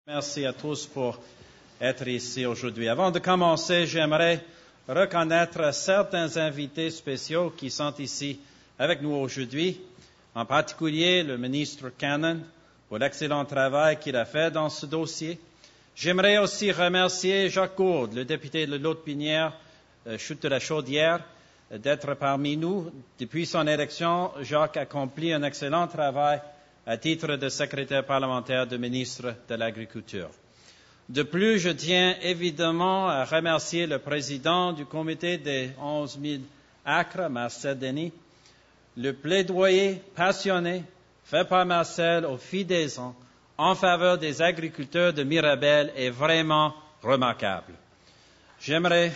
Merci à tous pour être ici aujourd'hui. Avant de commencer, j'aimerais reconnaître certains invités spéciaux qui sont ici avec nous aujourd'hui, en particulier le ministre Cannon pour l'excellent travail qu'il a fait dans ce dossier. J'aimerais aussi remercier Jacques Gourde, le député de l'Aude-Pinière, Chute de la Chaudière, d'être parmi nous. Depuis son élection, Jacques accomplit un excellent travail à titre de secrétaire parlementaire du ministre de l'Agriculture. De plus, je tiens évidemment à remercier le président du comité des 11 000 acres, Marcel Denis. Le plaidoyer passionné fait par Marcel au fil des ans en faveur des agriculteurs de Mirabel est vraiment remarquable. J'aimerais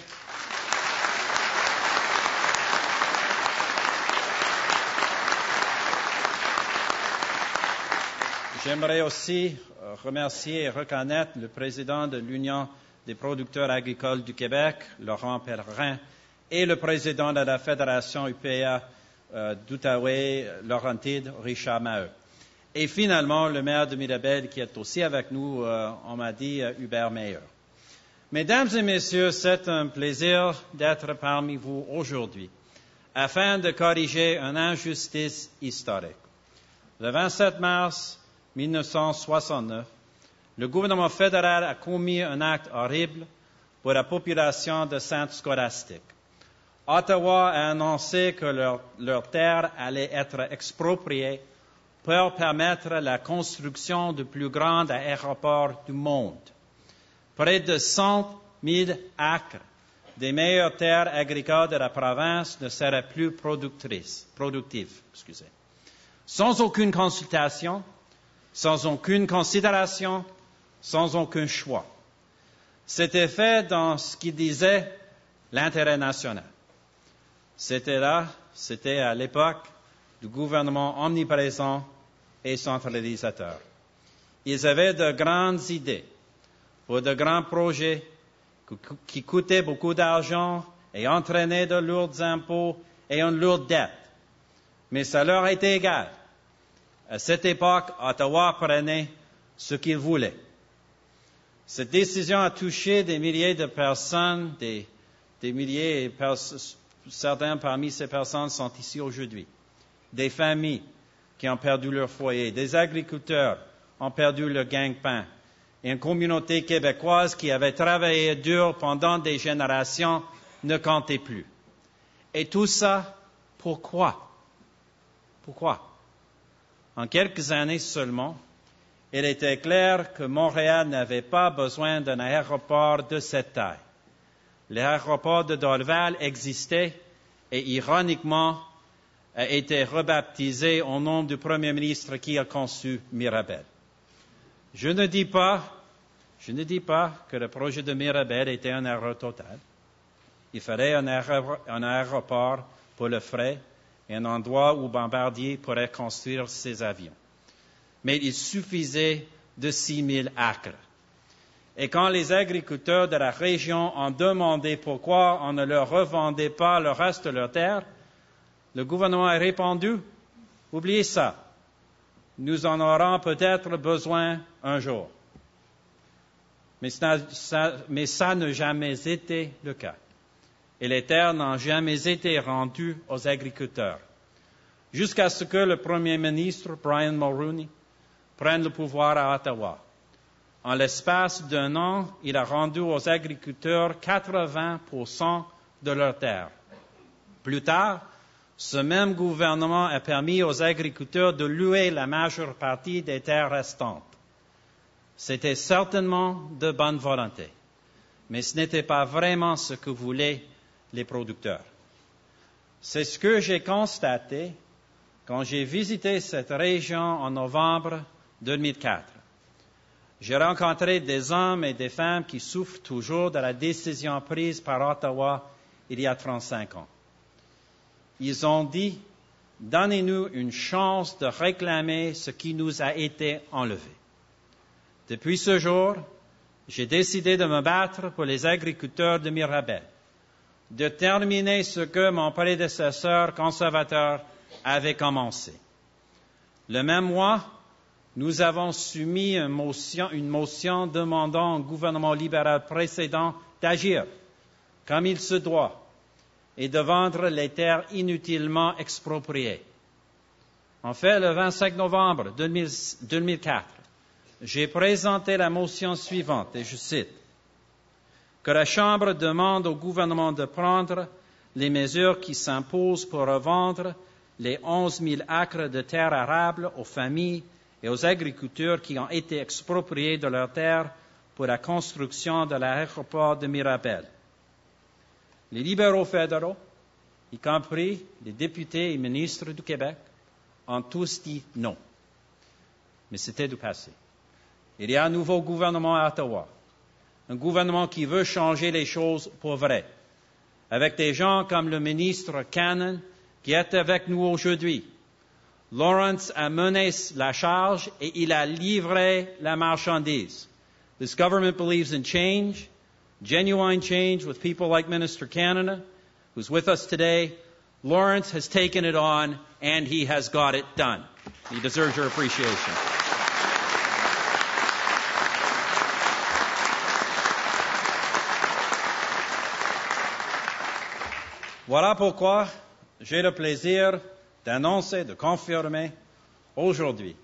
aussi remercier et reconnaître le président de l'Union des producteurs agricoles du Québec, Laurent Pellerin, et le président de la Fédération UPA d'Outaouais, Laurentide, Richard Maheu. Et finalement, le maire de Mirabel qui est aussi avec nous, on m'a dit, Hubert Meyer. Mesdames et messieurs, c'est un plaisir d'être parmi vous aujourd'hui afin de corriger une injustice historique. Le 27 mars 1969, le gouvernement fédéral a commis un acte horrible pour la population de Sainte-Scolastique. Ottawa a annoncé que leur terre allait être expropriée pour permettre la construction du plus grand aéroport du monde. Près de 100 000 acres des meilleures terres agricoles de la province ne seraient plus productives. Sans aucune consultation, sans aucune considération, sans aucun choix. C'était fait dans ce qui disait l'intérêt national. C'était à l'époque du gouvernement omniprésent et centralisateur. Ils avaient de grandes idées pour de grands projets qui coûtaient beaucoup d'argent et entraînaient de lourds impôts et une lourde dette. Mais ça leur était égal. À cette époque, Ottawa prenait ce qu'il voulait. Cette décision a touché des milliers de personnes, des milliers, et certains parmi ces personnes sont ici aujourd'hui. Des familles qui ont perdu leur foyer, des agriculteurs ont perdu leur gagne-pain, et une communauté québécoise qui avait travaillé dur pendant des générations ne comptait plus. Et tout ça, pourquoi? Pourquoi? En quelques années seulement, il était clair que Montréal n'avait pas besoin d'un aéroport de cette taille. L'aéroport de Dorval existait et, ironiquement, a été rebaptisé au nom du premier ministre qui a conçu Mirabel. Je ne dis pas que le projet de Mirabel était une erreur totale. Il fallait un aéroport pour le fret et un endroit où Bombardier pourrait construire ses avions. Mais il suffisait de 6 000 acres. Et quand les agriculteurs de la région ont demandé pourquoi on ne leur revendait pas le reste de leur terre, le gouvernement a répondu, « Oubliez ça, nous en aurons peut-être besoin un jour. » Mais ça n'a jamais été le cas. Et les terres n'ont jamais été rendues aux agriculteurs. Jusqu'à ce que le premier ministre, Brian Mulroney, prenne le pouvoir à Ottawa. En l'espace d'un an, il a rendu aux agriculteurs 80% de leurs terres. Plus tard, ce même gouvernement a permis aux agriculteurs de louer la majeure partie des terres restantes. C'était certainement de bonne volonté, mais ce n'était pas vraiment ce que voulaient les producteurs. C'est ce que j'ai constaté quand j'ai visité cette région en novembre 2004. J'ai rencontré des hommes et des femmes qui souffrent toujours de la décision prise par Ottawa il y a 35 ans. Ils ont dit, donnez-nous une chance de réclamer ce qui nous a été enlevé. Depuis ce jour, j'ai décidé de me battre pour les agriculteurs de Mirabel, de terminer ce que mon prédécesseur conservateur avait commencé. Le même mois, nous avons soumis une motion demandant au gouvernement libéral précédent d'agir comme il se doit et de vendre les terres inutilement expropriées. En fait, le 25 novembre 2004, j'ai présenté la motion suivante, et je cite, « Que la Chambre demande au gouvernement de prendre les mesures qui s'imposent pour revendre les 11 000 acres de terres arables aux familles et aux agriculteurs qui ont été expropriés de leurs terres pour la construction de l'aéroport de Mirabel. » Les libéraux fédéraux, y compris les députés et ministres du Québec, ont tous dit non. Mais c'était du passé. Il y a un nouveau gouvernement à Ottawa, un gouvernement qui veut changer les choses pour vrai, avec des gens comme le ministre Cannon qui est avec nous aujourd'hui. Lawrence a mené la charge et il a livré la marchandise. This government believes in change, genuine change with people like Minister Cannon, who's with us today. Lawrence has taken it on and he has got it done. He deserves your appreciation. Voilà pourquoi j'ai le plaisir d'annoncer, de confirmer aujourd'hui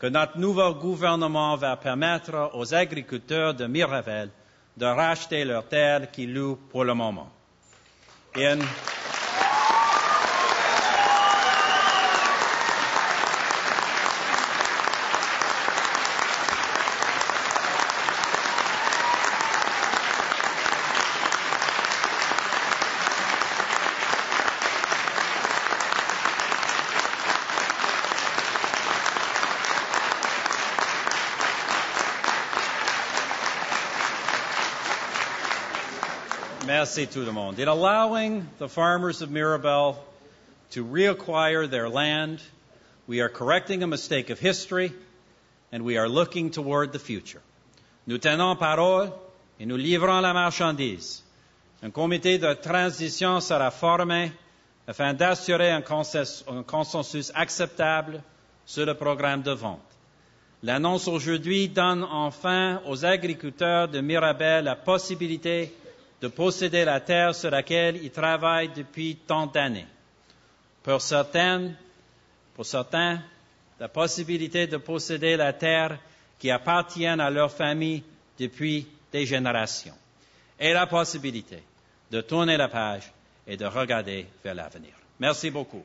que notre nouveau gouvernement va permettre aux agriculteurs de Mirabel de racheter leurs terres qu'ils louent pour le moment. Merci tout le monde. In allowing the farmers of Mirabel to reacquire their land, we are correcting a mistake of history and we are looking toward the future. Nous tenons parole et nous livrons la marchandise. Un comité de transition sera formé afin d'assurer un consensus acceptable sur le programme de vente. L'annonce aujourd'hui donne enfin aux agriculteurs de Mirabel la possibilité de posséder la terre sur laquelle ils travaillent depuis tant d'années. Pour certains, la possibilité de posséder la terre qui appartient à leur famille depuis des générations. Et la possibilité de tourner la page et de regarder vers l'avenir. Merci beaucoup.